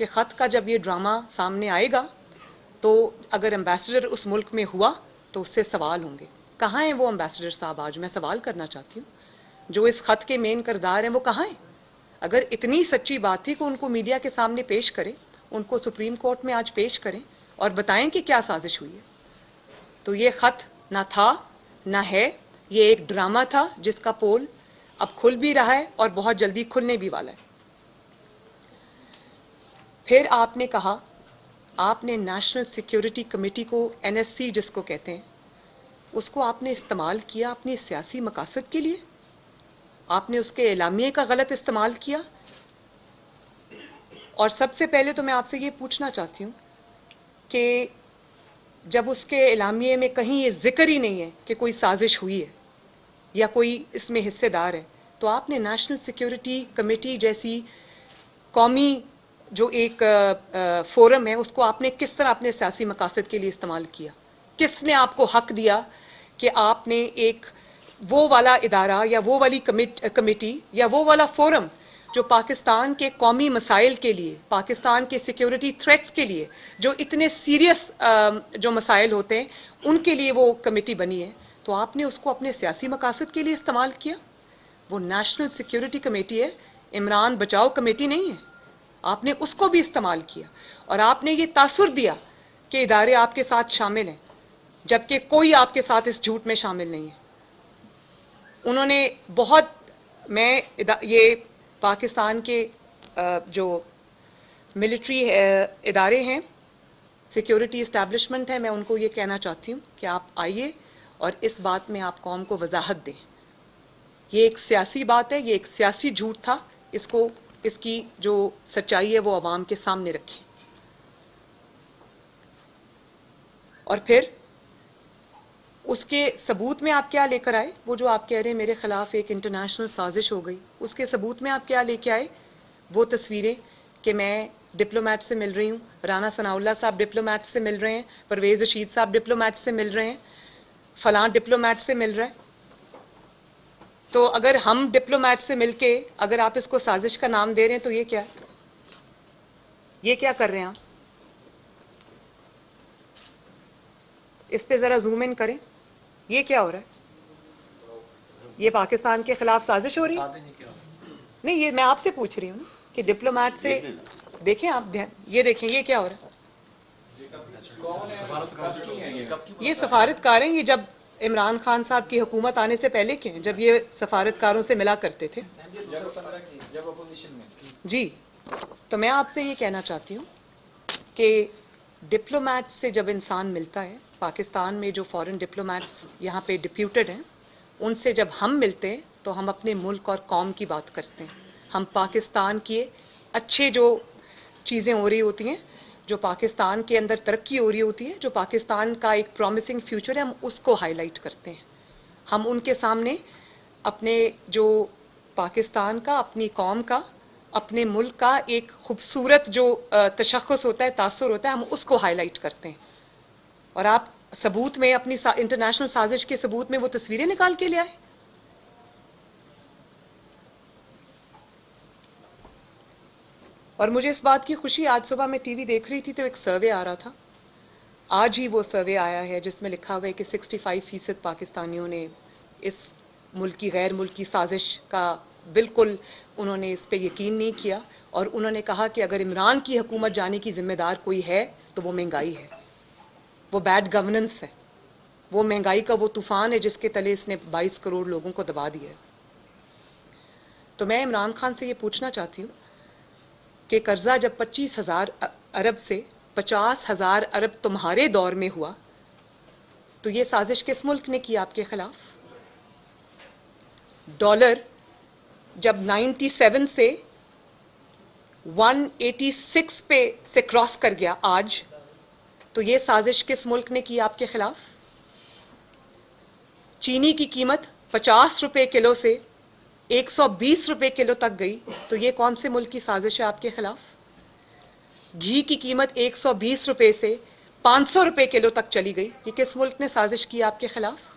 کہ خط کا جب یہ ڈرامہ سامنے آئے گا تو اگر ایمبیسڈر اس ملک میں ہوا تو اس سے سوال ہوں گے. کہاں ہیں وہ ایمبیسڈر صاحب؟ آج میں سوال کرنا چاہتی ہوں جو اس خط کے مین کردار ہیں وہ کہاں ہیں؟ اگر اتنی سچی بات تھی کہ ان کو میڈیا کے سامنے پیش کریں, ان کو سپریم کورٹ میں آج پیش کریں اور بتائیں کہ کیا سازش ہوئی ہے. تو یہ خط نہ تھا نہ ہے, یہ ایک ڈرامہ تھا جس کا پول اب کھل بھی رہا ہے اور بہت جلدی کھلنے بھی والا ہے. پھر آپ نے کہا, آپ نے نیشنل سیکیورٹی کمیٹی کو, این ایس سی جس کو کہتے ہیں, اس کو آپ نے استعمال کیا اپنی سیاسی مقاصد کے لیے. آپ نے اس کے اعلامیے کا غلط استعمال کیا. اور سب سے پہلے تو میں آپ سے یہ پوچھنا چاہتی ہوں کہ جب اس کے اعلامیے میں کہیں یہ ذکر ہی نہیں ہے کہ کوئی سازش ہوئی ہے یا کوئی اس میں حصے دار ہے, تو آپ نے نیشنل سیکیورٹی کمیٹی جیسی قومی جو ایک فورم ہے اس کو آپ نے کس طرح اپنے سیاسی مقاصد کے لیے استعمال کیا؟ کس نے آپ کو حق دیا کہ آپ نے ایک وہ والا ادارہ یا وہ والی کمیٹی یا وہ والا فورم جو پاکستان کے قومی مسائل کے لیے, پاکستان کے سیکیورٹی تھریٹس کے لیے, جو اتنے سیریس جو مسائل ہوتے ہیں ان کے لیے وہ کمیٹی بنی ہے, تو آپ نے اس کو اپنے سیاسی مقاصد کے لیے استعمال کیا؟ وہ نیشنل سیکیورٹی کمیٹی ہے, عمران بچاؤ کمیٹی نہیں ہے. آپ نے اس کو بھی استعمال کیا اور آپ نے یہ تاثر دیا کہ ادارے آپ کے ساتھ شامل ہیں, جبکہ کوئی آپ کے ساتھ اس جھوٹ میں شامل نہیں ہے. انہوں نے بہت, میں یہ پاکستان کے جو ملٹری ادارے ہیں, سیکیورٹی اسٹیبلشمنٹ ہے, میں ان کو یہ کہنا چاہتی ہوں کہ آپ آئیے اور اس بات میں آپ قوم کو وضاحت دیں. یہ ایک سیاسی بات ہے, یہ ایک سیاسی جھوٹ تھا, اس کی جو سچائی ہے وہ عوام کے سامنے رکھیں. اور پھر اس کے ثبوت میں آپ کیا لے کر آئے؟ وہ جو آپ کہہ رہے ہیں میرے خلاف ایک انٹرنیشنل سازش ہو گئی, اس کے ثبوت میں آپ کیا لے کے آئے؟ وہ تصویریں کہ میں ڈپلومیٹ سے مل رہی ہوں, رانا ثناء اللہ صاحب ڈپلومیٹ سے مل رہے ہیں, پرویز رشید صاحب ڈپلومیٹ سے مل رہے ہیں, فلاں ڈپلومیٹ سے مل رہے ہیں. تو اگر ہم ڈپلومیٹ سے مل کے اگر آپ اس کو سازش کا نام دے رہے ہیں تو یہ کیا؟ یہ کیا کر رہے ہیں آپ؟ اس پہ ذرا زوم ان کریں, یہ کیا ہو رہا ہے؟ یہ پاکستان کے خلاف سازش ہو رہی ہے؟ نہیں, یہ میں آپ سے پوچھ رہی ہوں کہ ڈپلومیٹ سے, دیکھیں آپ, یہ دیکھیں یہ کیا ہو رہا ہے. یہ سفارتکار ہیں, یہ جب عمران خان صاحب کی حکومت آنے سے پہلے کے ہیں, جب یہ سفارتکاروں سے ملا کرتے تھے. جی, تو میں آپ سے یہ کہنا چاہتی ہوں کہ ڈپلومیٹ سے جب انسان ملتا ہے, پاکستان میں جو فورن ڈپلومیٹس یہاں پہ ڈپیوٹڈ ہیں, ان سے جب ہم ملتے ہیں تو ہم اپنے ملک اور قوم کی بات کرتے ہیں. ہم پاکستان کی اچھے جو چیزیں ہو رہی ہوتی ہیں, جو پاکستان کے اندر ترقی ہو رہی ہوتی ہے, جو پاکستان کا ایک پرومسنگ فیوچر ہے, ہم اس کو ہائی لائٹ کرتے ہیں. ہم ان کے سامنے اپنے جو پاکستان کا, اپنی قوم کا, اپنے ملک کا ایک خوبصورت جو تشخص ہوتا ہے, تاثر ہوتا ہے, ہم اس کو ہائی لائٹ کرتے ہیں. اور آپ ثبوت میں اپنی انٹرنیشنل سازش کے ثبوت میں وہ تصویریں نکال کے لے آئے. اور مجھے اس بات کی خوشی, آج صبح میں ٹی وی دیکھ رہی تھی تو ایک سروے آ رہا تھا, آج ہی وہ سروے آیا ہے جس میں لکھا ہوا ہے کہ 65% پاکستانیوں نے اس ملکی غیر ملکی سازش کا بالکل انہوں نے اس پہ یقین نہیں کیا, اور انہوں نے کہا کہ اگر عمران کی حکومت جانے کی ذمہ دار کوئی ہے تو وہ مہنگائی ہے, وہ بیڈ گورننس ہے, وہ مہنگائی کا وہ طوفان ہے جس کے تلے اس نے 22 کروڑ لوگوں کو دبا دیا ہے. تو میں عمران خان سے یہ پوچھنا چاہتی ہوں کہ قرضہ جب 25,000 ارب سے 50,000 ارب تمہارے دور میں ہوا تو یہ سازش کس ملک نے کی آپ کے خلاف؟ ڈالر جب 97 سے 186 پہ سے کراس کر گیا آج, تو یہ سازش کس ملک نے کی آپ کے خلاف؟ چینی کی قیمت 50 روپے کلو سے 120 روپے کلو تک گئی, تو یہ کون سے ملک کی سازش ہے آپ کے خلاف؟ گھی کی قیمت 120 روپے سے 500 روپے کلو تک چلی گئی, یہ کس ملک نے سازش کی آپ کے خلاف؟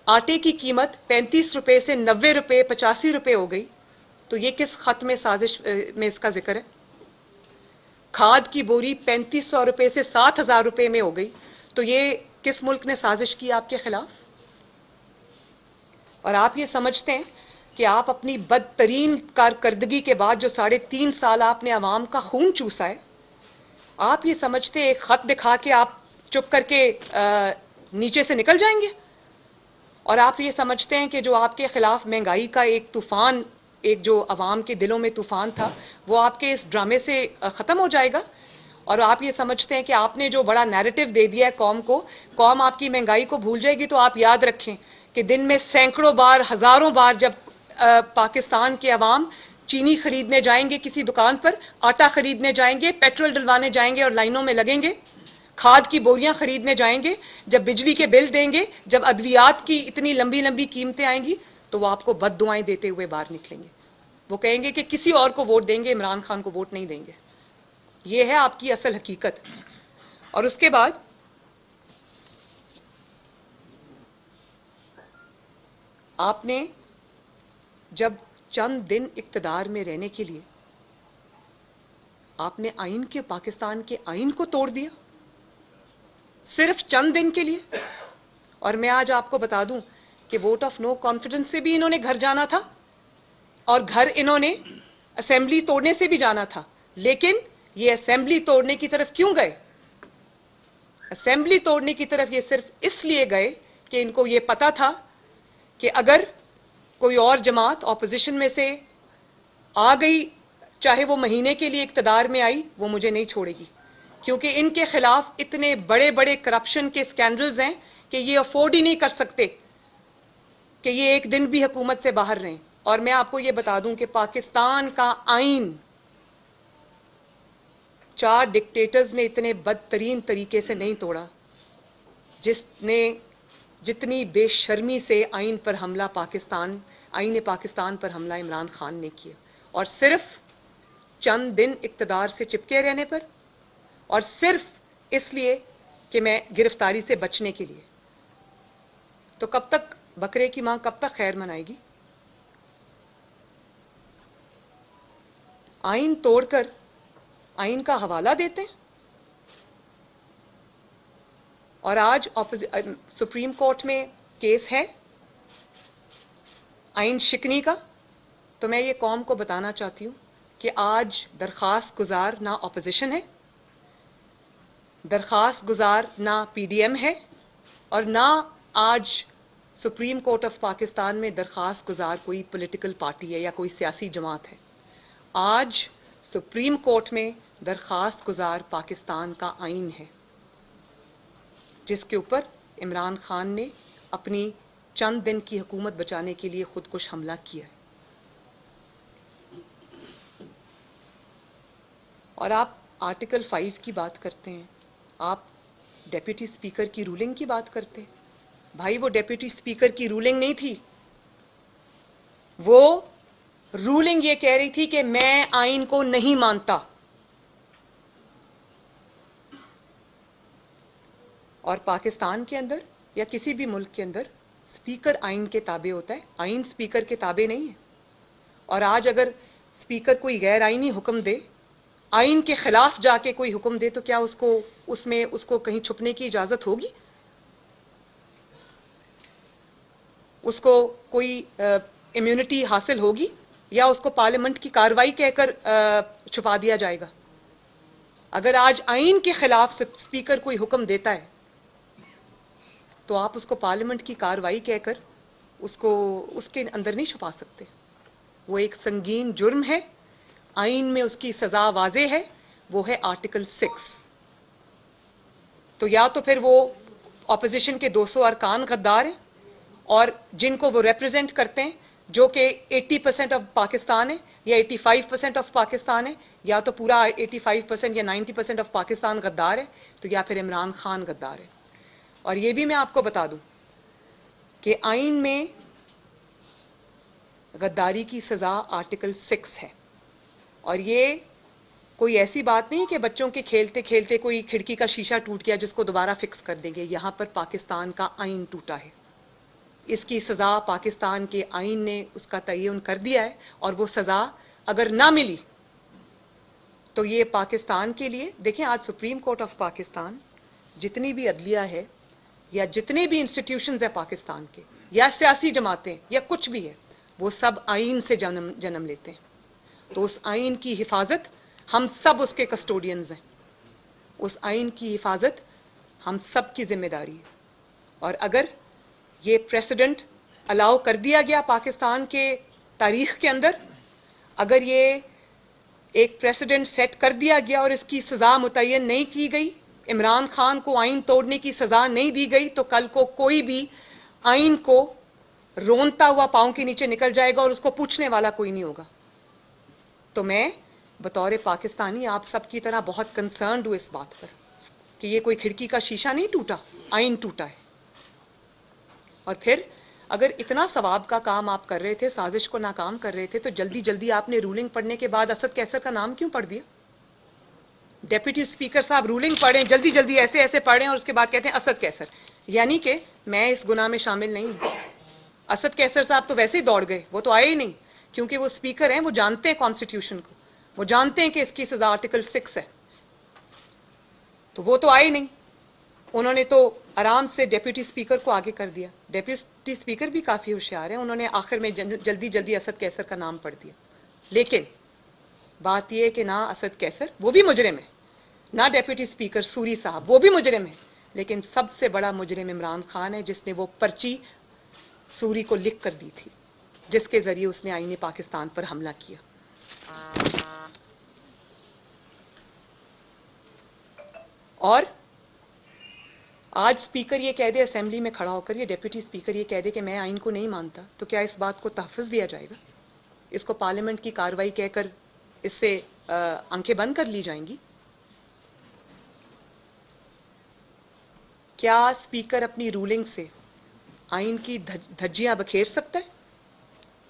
آٹے کی قیمت 35 روپے سے 90 روپے 85 روپے ہو گئی, تو یہ کس خط میں سازش میں اس کا ذکر ہے؟ کھاد کی بوری 3500 روپے سے 7000 روپے میں ہو گئی. تو یہ کس ملک نے سازش کی آپ کے خلاف؟ اور آپ یہ سمجھتے ہیں کہ آپ اپنی بدترین کارکردگی کے بعد جو 3.5 سال آپ نے عوام کا خون چوسا ہے، آپ یہ سمجھتے ہیں ایک خط دکھا کے آپ چپ کر کے نیچے سے نکل جائیں گے؟ اور آپ یہ سمجھتے ہیں کہ جو آپ کے خلاف مہنگائی کا ایک طوفان، ایک جو عوام کے دلوں میں طوفان تھا، وہ آپ کے اس ڈرامے سے ختم ہو جائے گا؟ اور آپ یہ سمجھتے ہیں کہ آپ نے جو بڑا نیریٹو دے دیا ہے قوم کو، قوم آپ کی مہنگائی کو بھول جائے گی؟ تو آپ یاد رکھیں کہ دن میں سینکڑوں بار، ہزاروں بار جب پاکستان کے عوام چینی خریدنے جائیں گے کسی دکان پر، آٹا خریدنے جائیں گے، پیٹرول ڈلوانے جائیں گے اور لائنوں میں لگیں گے، کھاد کی بوریاں خریدنے جائیں گے، جب بجلی کے بل دیں گے، جب ادویات کی اتنی لمبی لمبی قیمتیں آئیں گی، تو وہ آپ کو بد دعائیں دیتے ہوئے باہر نکلیں گے. وہ کہیں گے کہ کسی اور کو ووٹ دیں گے، عمران خان کو ووٹ نہیں دیں گے. یہ ہے آپ کی اصل حقیقت. اور اس کے بعد آپ نے جب چند دن اقتدار میں رہنے کے لیے آپ نے آئین کے، پاکستان کے آئین کو توڑ دیا، صرف چند دن کے لیے. اور میں آج آپ کو بتا دوں کہ ووٹ آف نو کانفیڈنس سے بھی انہوں نے گھر جانا تھا، اور گھر انہوں نے اسمبلی توڑنے سے بھی جانا تھا. لیکن یہ اسمبلی توڑنے کی طرف کیوں گئے؟ اسمبلی توڑنے کی طرف یہ صرف اس لیے گئے کہ ان کو یہ پتا تھا کہ اگر کوئی اور جماعت اپوزیشن میں سے آ گئی، چاہے وہ مہینے کے لیے اقتدار میں آئی، وہ مجھے نہیں چھوڑے گی. کیونکہ ان کے خلاف اتنے بڑے بڑے کرپشن کے سکینڈلز ہیں کہ یہ افورڈ ہی نہیں کر سکتے کہ یہ ایک دن بھی حکومت سے باہر رہیں. اور میں آپ کو یہ بتا دوں کہ پاکستان کا آئین 4 ڈکٹیٹرز نے اتنے بدترین طریقے سے نہیں توڑا جتنی بے شرمی سے آئین پاکستان پر حملہ عمران خان نے کیا. اور صرف چند دن اقتدار سے چپکے رہنے پر، اور صرف اس لیے کہ میں گرفتاری سے بچنے کے لیے. تو کب تک بکرے کی ماں کب تک خیر منائے گی؟ آئین توڑ کر آئین کا حوالہ دیتے ہیں. اور آج سپریم کورٹ میں کیس ہے آئین شکنی کا. تو میں یہ قوم کو بتانا چاہتی ہوں کہ آج درخواست گزار نہ اپوزیشن ہے، درخواست گزار نہ پی ڈی ایم ہے، اور نہ آج سپریم کورٹ آف پاکستان میں درخواست گزار کوئی پولیٹیکل پارٹی ہے یا کوئی سیاسی جماعت ہے. آج سپریم کورٹ میں درخواست گزار پاکستان کا آئین ہے، جس کے اوپر عمران خان نے اپنی چند دن کی حکومت بچانے کے لیے خودکش حملہ کیا ہے. اور آپ آرٹیکل 5 کی بات کرتے ہیں، آپ ڈیپٹی اسپیکر کی رولنگ کی بات کرتے ہیں. بھائی وہ ڈیپٹی اسپیکر کی رولنگ نہیں تھی، وہ رولنگ یہ کہہ رہی تھی کہ میں آئین کو نہیں مانتا. اور پاکستان کے اندر یا کسی بھی ملک کے اندر اسپیکر آئین کے تابع ہوتا ہے، آئین اسپیکر کے تابع نہیں ہے. اور آج اگر اسپیکر کوئی غیر آئینی حکم دے، آئین کے خلاف جا کے کوئی حکم دے، تو کیا اس کو کہیں چھپنے کی اجازت ہوگی؟ اس کو کوئی امیونٹی حاصل ہوگی، یا اس کو پارلیمنٹ کی کارروائی کہہ کر چھپا دیا جائے گا؟ اگر آج آئین کے خلاف اسپیکر کوئی حکم دیتا ہے تو آپ اس کو پارلیمنٹ کی کارروائی کہہ کر اس کے اندر نہیں چھپا سکتے. وہ ایک سنگین جرم ہے، آئین میں اس کی سزا واضح ہے، وہ ہے آرٹیکل 6. تو یا تو پھر وہ اپوزیشن کے 200 ارکان غدار ہیں، اور جن کو وہ ریپرزینٹ کرتے ہیں، جو کہ 80% آف پاکستان ہے یا 85% آف پاکستان ہے، یا تو پورا 85% یا 90% آف پاکستان غدار ہے، تو یا پھر عمران خان غدار ہے. اور یہ بھی میں آپ کو بتا دوں کہ آئین میں غداری کی سزا آرٹیکل 6 ہے. اور یہ کوئی ایسی بات نہیں کہ بچوں کے کھیلتے کھیلتے کوئی کھڑکی کا شیشہ ٹوٹ گیا جس کو دوبارہ فکس کر دیں گے. یہاں پر پاکستان کا آئین ٹوٹا ہے، اس کی سزا پاکستان کے آئین نے اس کا تعین کر دیا ہے. اور وہ سزا اگر نہ ملی تو یہ پاکستان کے لیے دیکھیں، آج سپریم کورٹ آف پاکستان جتنی بھی عدلیہ ہے یا جتنے بھی انسٹیٹیوشنز ہیں پاکستان کے یا سیاسی جماعتیں یا کچھ بھی ہے، وہ سب آئین سے جنم لیتے ہیں. تو اس آئین کی حفاظت ہم سب اس کے کسٹوڈینز ہیں. اس آئین کی حفاظت ہم سب کی ذمہ داری ہے. اور اگر یہ پریسیڈنٹ الاؤ کر دیا گیا پاکستان کے تاریخ کے اندر، اگر یہ ایک پریسیڈنٹ سیٹ کر دیا گیا اور اس کی سزا متعین نہیں کی گئی، عمران خان کو آئین توڑنے کی سزا نہیں دی گئی، تو کل کو کوئی بھی آئین کو رونتا ہوا پاؤں کے نیچے نکل جائے گا اور اس کو پوچھنے والا کوئی نہیں ہوگا. تو میں بطور پاکستانی آپ سب کی طرح بہت کنسرنڈ ہوں اس بات پر کہ یہ کوئی کھڑکی کا شیشہ نہیں ٹوٹا، آئین ٹوٹا ہے. اور پھر اگر اتنا ثواب کا کام آپ کر رہے تھے، سازش کو ناکام کر رہے تھے، تو جلدی جلدی آپ نے رولنگ پڑھنے کے بعد اسد کیسر کا نام کیوں پڑھ دیا؟ ڈیپٹی اسپیکر صاحب رولنگ پڑھیں، جلدی جلدی ایسے ایسے پڑھیں اور اس کے بعد کہتے ہیں اسد کیسر. یعنی کہ میں اس گناہ میں شامل نہیں ہوں. اسد کیسر صاحب تو ویسے ہی دوڑ گئے، وہ تو آئے ہی نہیں، کیونکہ وہ اسپیکر ہیں، وہ جانتے ہیں کانسٹیٹیوشن کو، وہ جانتے ہیں کہ اس کی سزا آرٹیکل 6 ہے. تو وہ تو آئے نہیں، انہوں نے تو آرام سے ڈیپٹی اسپیکر کو آگے کر دیا. ڈیپٹی اسپیکر بھی کافی ہوشیار ہیں، انہوں نے آخر میں جلدی جلدی اسد کیسر کا نام پڑھ دیا. لیکن بات یہ ہے کہ نہ اسد کیسر، وہ بھی مجرم ہے، نہ ڈیپٹی اسپیکر سوری صاحب، وہ بھی مجرم ہے، لیکن سب سے بڑا مجرم عمران خان ہے، جس نے وہ پرچی سوری کو لکھ کر دی تھی، جس کے ذریعے اس نے آئین پاکستان پر حملہ کیا. اور آج اسپیکر یہ کہہ دے اسمبلی میں کھڑا ہو کر، یہ ڈیپٹی اسپیکر یہ کہہ دے کہ میں آئین کو نہیں مانتا، تو کیا اس بات کو تحفظ دیا جائے گا؟ اس کو پارلیمنٹ کی کارروائی کہہ کر اس سے آنکھیں بند کر لی جائیں گی؟ کیا اسپیکر اپنی رولنگ سے آئین کی دھجیاں بکھیر سکتا ہے؟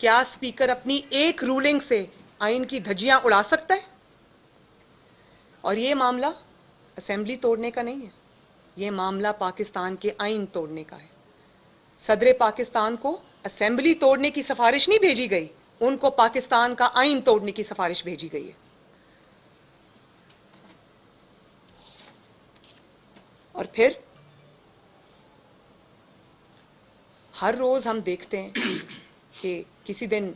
کیا اسپیکر اپنی ایک رولنگ سے آئین کی دھجیاں اڑا سکتا ہے؟ اور یہ معاملہ اسمبلی توڑنے کا نہیں ہے، یہ معاملہ پاکستان کے آئین توڑنے کا ہے. صدر پاکستان کو اسمبلی توڑنے کی سفارش نہیں بھیجی گئی، ان کو پاکستان کا آئین توڑنے کی سفارش بھیجی گئی ہے. اور پھر ہر روز ہم دیکھتے ہیں کہ کسی دن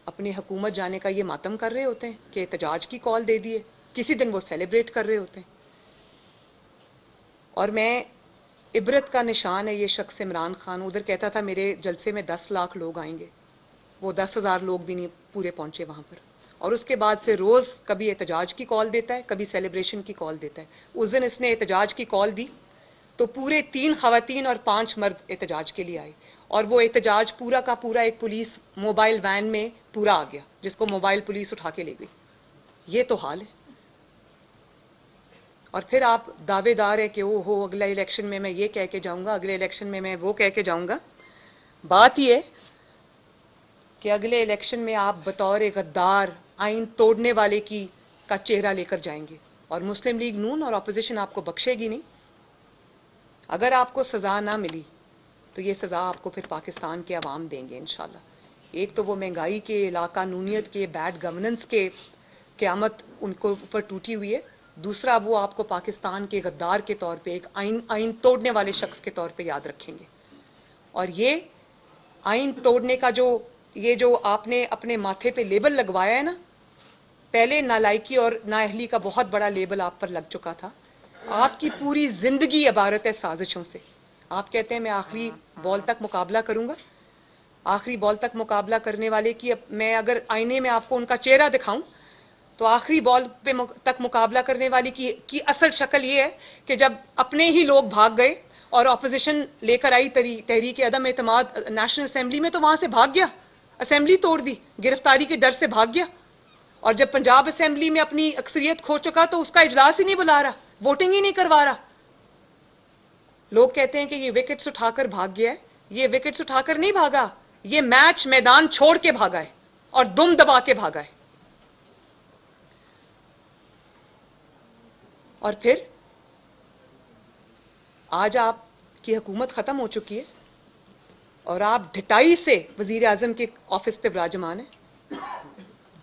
اپنی حکومت جانے کا یہ ماتم کر رہے ہوتے ہیں کہ احتجاج کی کال دے دیے، کسی دن وہ سیلیبریٹ کر رہے ہوتے ہیں. اور میں عبرت کا نشان ہے یہ شخص عمران خان، ادھر کہتا تھا میرے جلسے میں 10 لاکھ لوگ آئیں گے، وہ 10,000 لوگ بھی نہیں پورے پہنچے وہاں پر. اور اس کے بعد سے روز کبھی احتجاج کی کال دیتا ہے، کبھی سیلیبریشن کی کال دیتا ہے. اس دن اس نے احتجاج کی کال دی تو پورے 3 خواتین اور 5 مرد احتجاج کے لیے آئے، اور وہ احتجاج پورا کا پورا ایک پولیس موبائل وین میں پورا آ گیا، جس کو موبائل پولیس اٹھا کے لے گئی. یہ تو حال ہے. اور پھر آپ دعوے دار ہے کہ او ہو اگلے الیکشن میں میں یہ کہہ کے جاؤں گا، اگلے الیکشن میں میں وہ کہہ کے جاؤں گا. بات یہ کہ اگلے الیکشن میں آپ بطور غدار آئین توڑنے والے کا چہرہ لے کر جائیں گے، اور مسلم لیگ نون اور اپوزیشن آپ کو بخشے گی نہیں. اگر آپ کو سزا نہ ملی تو یہ سزا آپ کو پھر پاکستان کے عوام دیں گے انشاءاللہ. ایک تو وہ مہنگائی کے، لاقانونیت کے، بیڈ گورننس کے قیامت ان کو اوپر ٹوٹی ہوئی ہے. دوسرا وہ آپ کو پاکستان کے غدار کے طور پہ، ایک آئین توڑنے والے شخص کے طور پہ یاد رکھیں گے. اور یہ آئین توڑنے کا جو آپ نے اپنے ماتھے پہ لیبل لگوایا ہے نا، پہلے نالائکی اور نااہلی کا بہت بڑا لیبل آپ پر لگ چکا تھا. آپ کی پوری زندگی عبارت ہے سازشوں سے. آپ کہتے ہیں میں آخری بال تک مقابلہ کروں گا. آخری بال تک مقابلہ کرنے والے کی میں اگر آئینے میں آپ کو ان کا چہرہ دکھاؤں تو آخری بال پہ تک مقابلہ کرنے والی کی اصل شکل یہ ہے کہ جب اپنے ہی لوگ بھاگ گئے اور اپوزیشن لے کر آئی تحریک عدم اعتماد نیشنل اسمبلی میں، تو وہاں سے بھاگ گیا، اسمبلی توڑ دی، گرفتاری کے ڈر سے بھاگ گیا. اور جب پنجاب اسمبلی میں اپنی اکثریت کھو چکا تو اس کا اجلاس ہی نہیں بلا رہا، ووٹنگ ہی نہیں کروا رہا. لوگ کہتے ہیں کہ یہ وکٹس اٹھا کر بھاگ گیا ہے. یہ وکٹس اٹھا کر نہیں بھاگا، یہ میچ میدان چھوڑ کے بھاگا ہے اور دم دبا کے بھاگا ہے. اور پھر آج آپ کی حکومت ختم ہو چکی ہے اور آپ ڈھٹائی سے وزیر اعظم کے آفس پہ براجمان ہیں.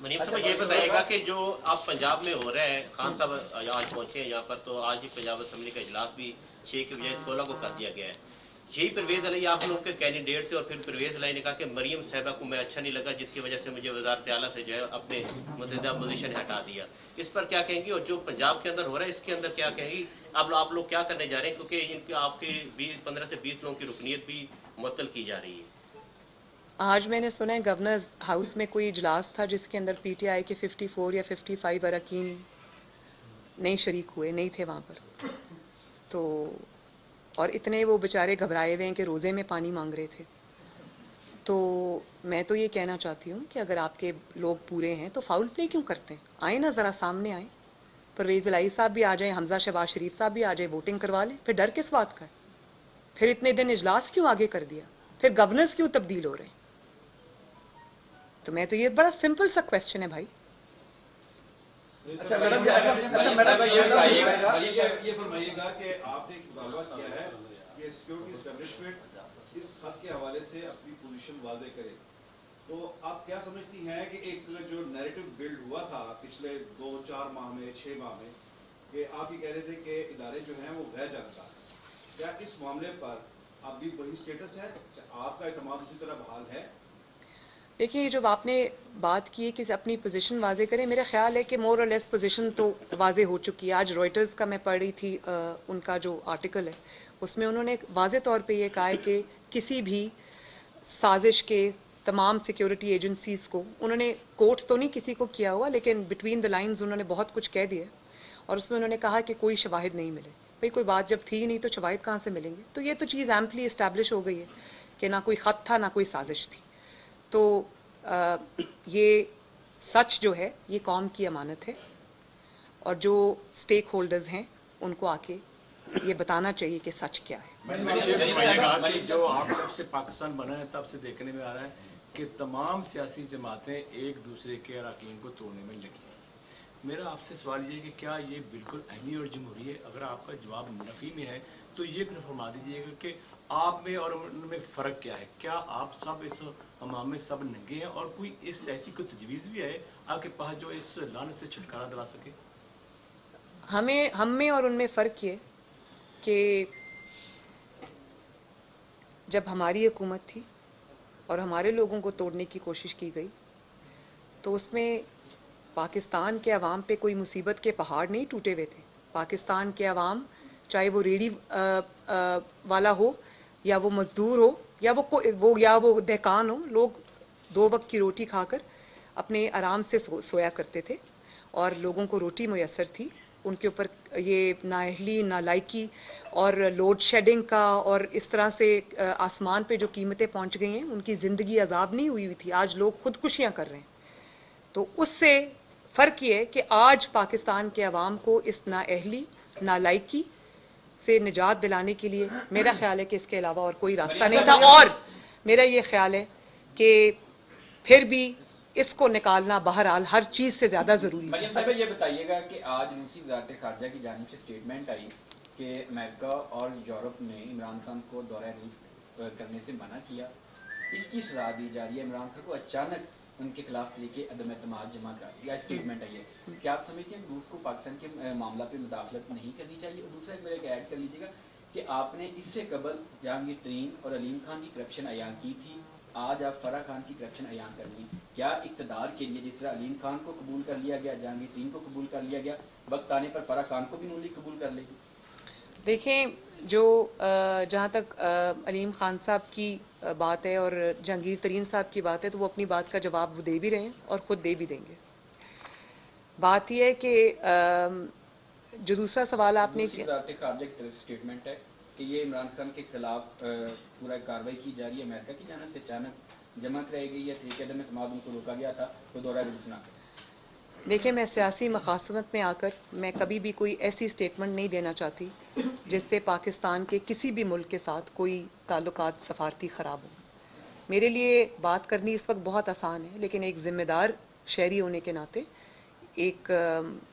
منیب صاحب یہ بتائیے گا کہ جو اب پنجاب میں ہو رہا ہے، خان صاحب آج پہنچے ہیں یہاں پر، تو آج ہی پنجاب اسمبلی کا اجلاس بھی 6 کی بجائے 16 کو کر دیا گیا ہے. یہی پرویز علیہ آپ لوگ کے کینڈیڈیٹ تھے، اور پھر پرویز علیہ نے کہا کہ مریم صاحبہ کو میں اچھا نہیں لگا، جس کی وجہ سے مجھے وزارت اعلیٰ سے جو ہے اپنے متحدہ پوزیشن ہٹا دیا. اس پر کیا کہیں گی؟ اور جو پنجاب کے اندر ہو رہا ہے اس کے اندر کیا کہیں گی؟ اب آپ لوگ کیا کرنے جا رہے ہیں؟ کیونکہ ان کی آپ کی 15 سے 20 لوگوں کی رکنیت بھی معطل کی جا رہی ہے. آج میں نے سنا ہے گورنر ہاؤس میں کوئی اجلاس تھا جس کے اندر پی ٹی آئی کے 54 یا 55 اراکین نہیں شریک ہوئے، نہیں تھے وہاں پر. تو اور اتنے وہ بیچارے گھبرائے ہوئے ہیں کہ روزے میں پانی مانگ رہے تھے. تو میں تو یہ کہنا چاہتی ہوں کہ اگر آپ کے لوگ پورے ہیں تو فاؤل پلے کیوں کرتے ہیں؟ آئیں نا ذرا سامنے آئیں. پرویز الہی صاحب بھی آ جائیں، حمزہ شہباز شریف صاحب بھی آ جائیں، ووٹنگ کروا لیں. پھر ڈر کس بات کا ہے؟ پھر اتنے دن اجلاس کیوں آگے کر دیا؟ پھر گورنرز کیوں تبدیل ہو رہے ہیں؟ تو میں تو یہ بڑا سمپل سا کویسچن ہے بھائی. اچھا میڈم یہ فرمائیے گا کہ آپ نے ایک مطالبہ کیا ہے کہ سیکورٹی اسٹیبلشمنٹ اس خط کے حوالے سے اپنی پوزیشن واضح کرے، تو آپ کیا سمجھتی ہیں کہ ایک جو نیریٹو بلڈ ہوا تھا پچھلے 2-4 ماہ میں 6 ماہ میں، کہ آپ یہ کہہ رہے تھے کہ ادارے جو ہیں وہ غیر جانکار ہیں، کیا اس معاملے پر اب بھی وہی اسٹیٹس ہے؟ آپ کا اعتماد اسی طرح بحال ہے؟ دیکھیے جب آپ نے بات کی کہ اپنی پوزیشن واضح کریں، میرا خیال ہے کہ مور اور لیس پوزیشن تو واضح ہو چکی ہے. آج رائٹرز کا میں پڑھ رہی تھی ان کا جو آرٹیکل ہے، اس میں انہوں نے واضح طور پہ یہ کہا ہے کہ کسی بھی سازش کے تمام سیکیورٹی ایجنسیز کو، انہوں نے کوٹ تو نہیں کسی کو کیا ہوا لیکن بٹوین دا لائنز انہوں نے بہت کچھ کہہ دیا. اور اس میں انہوں نے کہا کہ کوئی شواہد نہیں ملے. بھئی کوئی بات جب تھی نہیں تو شواہد کہاں سے ملیں گے؟ تو یہ تو چیز ایمپلی اسٹیبلش ہو گئی ہے کہ نہ کوئی خط تھا نہ کوئی سازش تھی. تو یہ سچ جو ہے یہ قوم کی امانت ہے، اور جو سٹیک ہولڈرز ہیں ان کو آ کے یہ بتانا چاہیے کہ سچ کیا ہے. جو آپ جب سے پاکستان بنا ہے تب سے دیکھنے میں آ رہا ہے کہ تمام سیاسی جماعتیں ایک دوسرے کے اراکین کو توڑنے میں لگی ہیں. میرا آپ سے سوال یہ کہ کیا یہ بالکل اہلی اور جمہوری ہے؟ اگر آپ کا جواب نفی میں ہے تو یہ فرما دیجیے گا کہ آپ میں اور ان میں فرق کیا ہے؟ کیا آپ سب اس امام میں سب ننگے ہیں، اور کوئی اس ایسی کوئی تجویز بھی ہے آپ کے پاس جو اس لعنت سے چھٹکارا دلا سکے؟ ہم میں اور ان میں فرق یہ کہ جب ہماری حکومت تھی اور ہمارے لوگوں کو توڑنے کی کوشش کی گئی تو اس میں پاکستان کے عوام پہ کوئی مصیبت کے پہاڑ نہیں ٹوٹے ہوئے تھے. پاکستان کے عوام چاہے وہ ریڑھی والا ہو یا وہ مزدور ہو یا وہ دہقان ہو، لوگ 2 وقت کی روٹی کھا کر اپنے آرام سے سویا کرتے تھے اور لوگوں کو روٹی میسر تھی. ان کے اوپر یہ نااہلی نالائکی اور لوڈ شیڈنگ کا اور اس طرح سے آسمان پہ جو قیمتیں پہنچ گئی ہیں ان کی زندگی عذاب نہیں ہوئی تھی. آج لوگ خودکشیاں کر رہے ہیں. تو اس سے فرق یہ ہے کہ آج پاکستان کے عوام کو اس نااہلی نالائکی سے نجات دلانے کے لیے میرا خیال ہے کہ اس کے علاوہ اور کوئی راستہ نہیں تھا. اور میرا یہ خیال ہے کہ پھر بھی اس کو نکالنا بہرحال ہر چیز سے زیادہ ضروری ہے. مریم صاحبہ یہ بتائیے گا کہ آج روسی وزارت خارجہ کی جانب سے اسٹیٹمنٹ آئی کہ امریکہ اور یورپ نے عمران خان کو دورہ روس کرنے سے منع کیا، اس کی سزا دی جا رہی ہے. عمران خان کو اچانک ان کے خلاف طریقے عدم اعتماد جمع کر دیا، اسٹیٹمنٹ آئی ہے. کیا آپ سمجھتے ہیں کہ روس کو پاکستان کے معاملہ پہ مداخلت نہیں کرنی چاہیے؟ اور دوسرا میرا ایک ایڈ کر لیجیے گا کہ آپ نے اس سے قبل جہانگیر ترین اور علیم خان کی کرپشن عیان کی تھی، آج آپ فرح خان کی کرپشن عیان کر لی. کیا اقتدار کے لیے جس طرح علیم خان کو قبول کر لیا گیا، جہانگیر ترین کو قبول کر لیا گیا، وقت آنے پر فرح خان کو بھی نولی قبول کر لے گی؟ دیکھیں جو جہاں تک علیم خان صاحب کی بات ہے اور جہانگیر ترین صاحب کی بات ہے تو وہ اپنی بات کا جواب وہ دے بھی رہے ہیں اور خود دے بھی دیں گے. بات یہ ہے کہ جو دوسرا سوال آپ نے وزارت خارجہ کی طرف اسٹیٹمنٹ ہے کہ یہ عمران خان کے خلاف پورا کارروائی کی جا رہی ہے، امریکہ کی جانب سے اچانک جمع کرائی گئی ہے، طریقے عدم اعتماد ان کو روکا گیا تھا تو دورہ روس نہ کرے. دیکھیں میں سیاسی مخاصمت میں آ کر میں کبھی بھی کوئی ایسی سٹیٹمنٹ نہیں دینا چاہتی جس سے پاکستان کے کسی بھی ملک کے ساتھ کوئی تعلقات سفارتی خراب ہوں. میرے لیے بات کرنی اس وقت بہت آسان ہے، لیکن ایک ذمہ دار شہری ہونے کے ناطے، ایک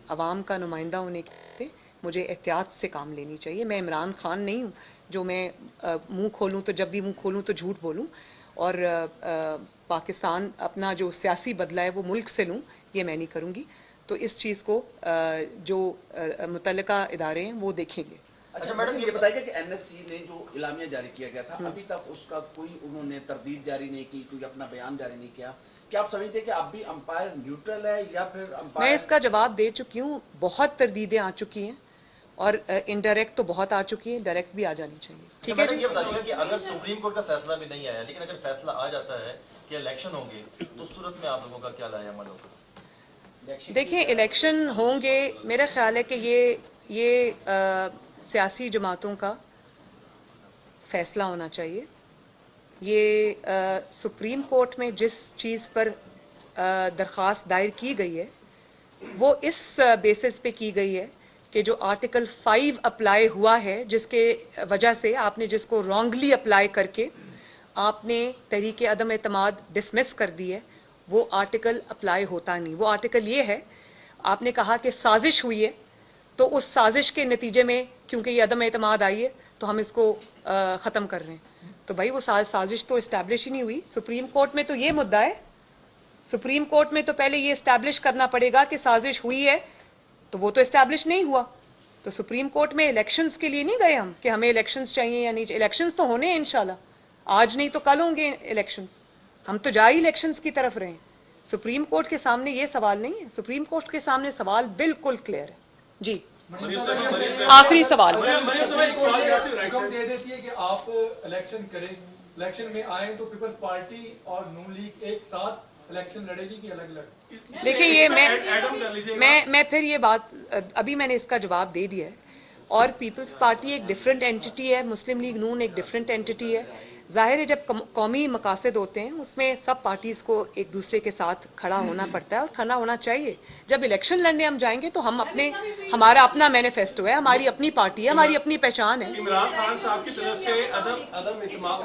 عوام کا نمائندہ ہونے کے ناطے مجھے احتیاط سے کام لینی چاہیے. میں عمران خان نہیں ہوں جو میں منہ کھولوں تو جب بھی منہ کھولوں تو جھوٹ بولوں. اور پاکستان اپنا جو سیاسی بدلہ ہے وہ ملک سے لوں، یہ میں نہیں کروں گی. تو اس چیز کو جو متعلقہ ادارے ہیں وہ دیکھیں گے. اچھا میڈم یہ بتائیے کہ این ایس سی نے جو اعلامیہ جاری کیا گیا تھا ابھی تک اس کا کوئی انہوں نے تردید جاری نہیں کی، کوئی اپنا بیان جاری نہیں کیا. کیا آپ سمجھتے ہیں کہ اب بھی امپائر نیوٹرل ہے یا پھر امپائر؟ میں اس کا جواب دے چکی ہوں. بہت تردیدیں آ چکی ہیں اور انڈائریکٹ تو بہت آ چکی ہیں، ڈائریکٹ بھی آ جانی چاہیے. ٹھیک ہے جی. یہ بتائیے کہ اگر سپریم کورٹ کا فیصلہ بھی نہیں آیا لیکن اگر فیصلہ آ جاتا ہے کہ الیکشن ہوں گے تو اس صورت میں آپ لوگوں کا کیا رائے عمل ہوگا؟ دیکھیں الیکشن ہوں گے، میرا خیال ہے کہ یہ سیاسی جماعتوں کا فیصلہ ہونا چاہیے. یہ سپریم کورٹ میں جس چیز پر درخواست دائر کی گئی ہے وہ اس بیسس پہ کی گئی ہے کہ جو آرٹیکل 5 اپلائی ہوا ہے، جس کے وجہ سے آپ نے جس کو رانگلی اپلائی کر کے آپ نے تحریک عدم اعتماد ڈسمس کر دی ہے، وہ آرٹیکل اپلائی ہوتا نہیں. وہ آرٹیکل یہ ہے، آپ نے کہا کہ سازش ہوئی ہے تو اس سازش کے نتیجے میں کیونکہ یہ عدم اعتماد آئی ہے تو ہم اس کو ختم کر رہے ہیں. تو بھائی وہ سازش تو اسٹیبلش ہی نہیں ہوئی. سپریم کورٹ میں تو یہ مدعا ہے، سپریم کورٹ میں تو پہلے یہ اسٹیبلش کرنا پڑے گا کہ سازش ہوئی ہے، تو وہ تو اسٹیبلش نہیں ہوا. تو سپریم کورٹ میں الیکشنز کے لیے نہیں گئے ہم کہ ہمیں الیکشنز چاہیے یا نہیں. الیکشنز تو ہونے ہیں انشاءاللہ، آج نہیں تو کل ہوں گے الیکشنز. ہم تو جا ہی الیکشنز کی طرف رہے ہیں. سپریم کورٹ کے سامنے یہ سوال نہیں ہے. سپریم کورٹ کے سامنے سوال بالکل کلیئر ہے. جی آخری سوال. حکم دے دیتی ہے کہ آپ الیکشن کریں، الیکشن میں آئیں تو پیپلز پارٹی اور نون لیگ ایک ساتھ الیکشن لڑے گی کہ الگ الگ؟ دیکھیں یہ میں پھر یہ بات ابھی میں نے اس کا جواب دے دیا ہے. اور پیپلز پارٹی ایک ڈفرینٹ اینٹی ہے، مسلم لیگ نون ایک ڈفرینٹ اینٹی ہے. ظاہر ہے جب قومی مقاصد ہوتے ہیں اس میں سب پارٹیز کو ایک دوسرے کے ساتھ کھڑا ہونا پڑتا ہے اور کھڑا ہونا چاہیے. جب الیکشن لڑنے ہم جائیں گے تو ہم ہمارا اپنا مینیفیسٹو ہے، ہماری اپنی پارٹی ہے، ہماری اپنی پہچان ہے. عمران خان صاحب کی طرف سے عدم اعتماد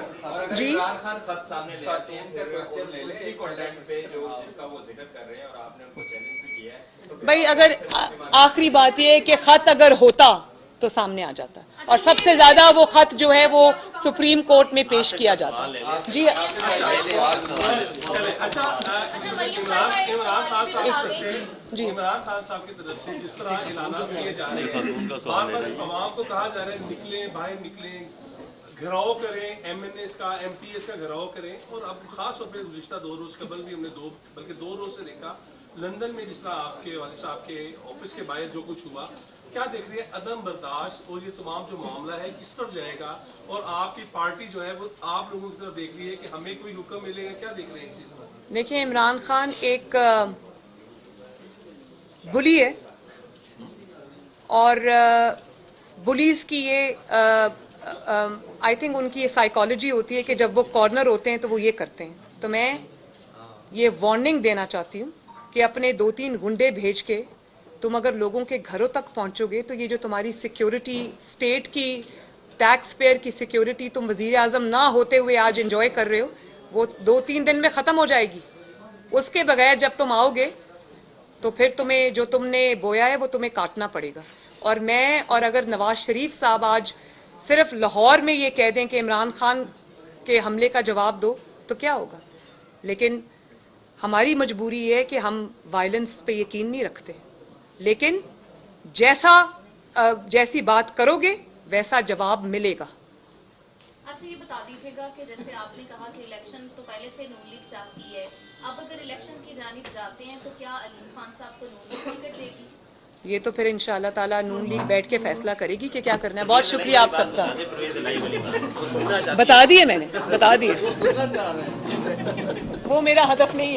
جی عمران خان خط سامنے لے آتے ہیں پھر کوسچن لے لیں اسی کنٹینٹ پہ جو جس کا وہ ذکر کر رہے ہیں اور آپ نے ان کو چیلنج بھی کیا ہے. بھائی اگر آخری بات یہ ہے کہ خط اگر ہوتا تو سامنے آ جاتا اور سب سے زیادہ وہ خط جو ہے وہ سپریم کورٹ میں پیش کیا جاتا. جی عمران خان صاحب کی طرف سے جس طرح اعلانات کیے جا رہے ہیں، بار بار عوام کو کہا جا رہا ہے نکلیں باہر نکلیں، گھراؤ کریں، ایم این ایس کا ایم پی ایس کا گھراؤ کریں. اور اب خاص طور پہ گزشتہ 2 روز قبل بھی ہم نے بلکہ 2 روز سے دیکھا لندن میں جس طرح آپ کے والد صاحب کے آفس کے باہر جو کچھ ہوا. کیا دیکھ رہے ہیں عدم برداشت اور یہ تمام جو معاملہ ہے کس طرف جائے گا؟ اور آپ کی پارٹی جو ہے وہ آپ لوگوں کی طرف دیکھ رہی ہے کہ ہمیں کوئی حکم ملے گا، کیا دیکھ رہے ہیں اس چیز پر؟ دیکھیں عمران خان ایک بلی ہے اور بلیز کی یہ آئی تھنک ان کی یہ سائیکالوجی ہوتی ہے کہ جب وہ کارنر ہوتے ہیں تو وہ یہ کرتے ہیں. تو میں یہ وارننگ دینا چاہتی ہوں کہ اپنے 2-3 گنڈے بھیج کے تم اگر لوگوں کے گھروں تک پہنچو گے تو یہ جو تمہاری سیکیورٹی، اسٹیٹ کی ٹیکس پیئر کی سیکیورٹی تم وزیر اعظم نہ ہوتے ہوئے آج انجوائے کر رہے ہو، وہ 2-3 دن میں ختم ہو جائے گی. اس کے بغیر جب تم آؤ گے تو پھر تمہیں جو تم نے بویا ہے وہ تمہیں کاٹنا پڑے گا. اور میں اور اگر نواز شریف صاحب آج صرف لاہور میں یہ کہہ دیں کہ عمران خان کے حملے کا جواب دو تو کیا ہوگا. لیکن ہماری مجبوری یہ ہے کہ ہم وائلنس پہ یقین نہیں رکھتے، لیکن جیسی بات کرو گے ویسا جواب ملے گا. اچھا یہ بتا دیجیے گا کہ جیسے آپ نے کہا کہ الیکشن تو پہلے سے نون لیگ چاہتی ہے، اب اگر الیکشن کی جانب جاتے ہیں تو کیا علیم خان صاحب کو نون لیگ ٹکٹ دے گی؟ یہ تو پھر انشاءاللہ تعالیٰ نون لیگ بیٹھ کے فیصلہ کرے گی کہ کیا کرنا ہے. بہت شکریہ آپ سب کا. بتا دیے میں نے، بتا دیے، وہ میرا ہدف نہیں ہے.